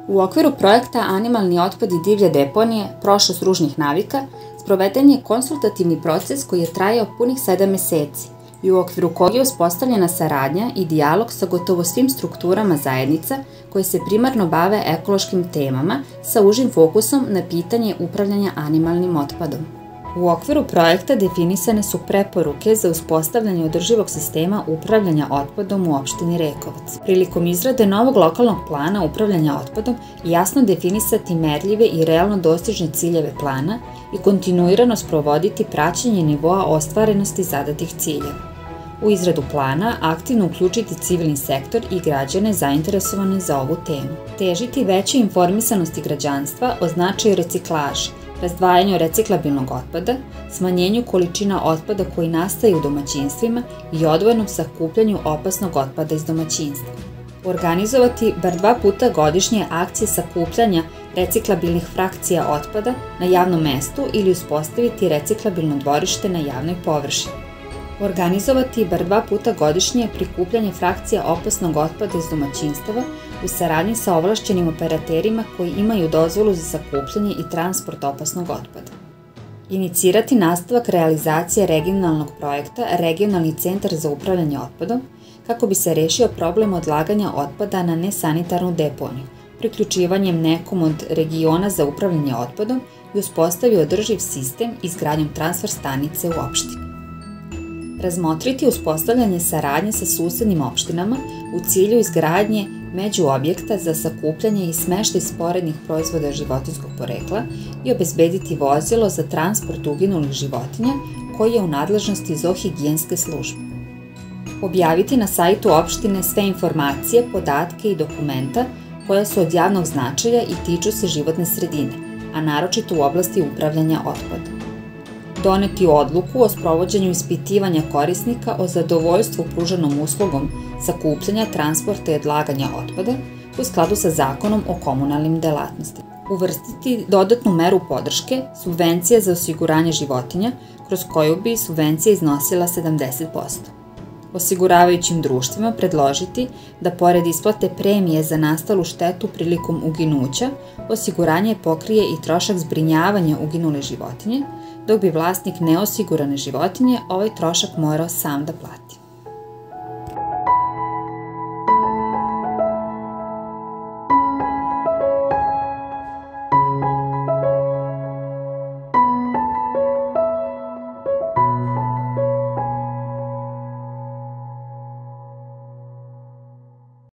U okviru projekta Animalni otpad i divlje deponije – prošlost ružnih navika sproveden je konsultativni proces koji je trajao punih 7 meseci i u okviru kog je uspostavljena saradnja i dijalog sa gotovo svim strukturama zajednica koje se primarno bave ekološkim temama sa užim fokusom na pitanje upravljanja animalnim otpadom. U okviru projekta definisane su preporuke za uspostavljanje održivog sistema upravljanja otpadom u opštini Rekovac. Prilikom izrade novog lokalnog plana upravljanja otpadom jasno definisati merljive i realno dostižne ciljeve plana i kontinuirano sprovoditi praćenje nivoa ostvarenosti zadatih ciljeva. U izradu plana aktivno uključiti civilni sektor i građane zainteresovane za ovu temu. Težiti većoj informisanosti građanstva o značaju reciklaže, razdvajanju reciklabilnog otpada, smanjenju količina otpada koji nastaje u domaćinstvima i odvojenom sakupljanju opasnog otpada iz domaćinstva. Organizovati bar 2 puta godišnje akcije sakupljanja reciklabilnih frakcija otpada na javnom mestu ili uspostaviti reciklabilno dvorište na javnoj površini. Organizovati bar 2 puta godišnje prikupljanje frakcija opasnog otpada iz domaćinstava u saradnji sa ovlašćenim operaterima koji imaju dozvolu za sakupljanje i transport opasnog otpada. Inicirati nastavak realizacije regionalnog projekta Regionalni centar za upravljanje otpadom kako bi se rešio problem odlaganja otpada na nesanitarnu deponiju, priključivanjem nekom od regiona za upravljanje otpadom i uspostavio održiv sistem izgradnjom transfer stanice u opštini. Razmotriti uspostavljanje saradnje sa susednim opštinama u cilju izgradnje međuobjekta za sakupljanje i smeštaj sporednih proizvoda životinjskog porekla i obezbediti vozilo za transport uginulih životinja koji je u nadležnosti zoohigijenske službe. Objaviti na sajtu opštine sve informacije, podatke i dokumenta koja su od javnog značaja i tiču se životne sredine, a naročito u oblasti upravljanja otpadom. Doneti odluku o sprovođenju ispitivanja korisnika o zadovoljstvu pruženom uslugom sakupljanja, transporta i odlaganja otpada u skladu sa Zakonom o komunalnim delatnostima. Uvrstiti dodatnu meru podrške, subvencija za osiguranje životinja, kroz koju bi subvencija iznosila 70%. Osiguravajućim društvima predložiti da pored isplate premije za nastalu štetu prilikom uginuća, osiguranje pokrije i trošak zbrinjavanja uginule životinje, dok bi vlasnik neosigurane životinje ovaj trošak morao sam da plati.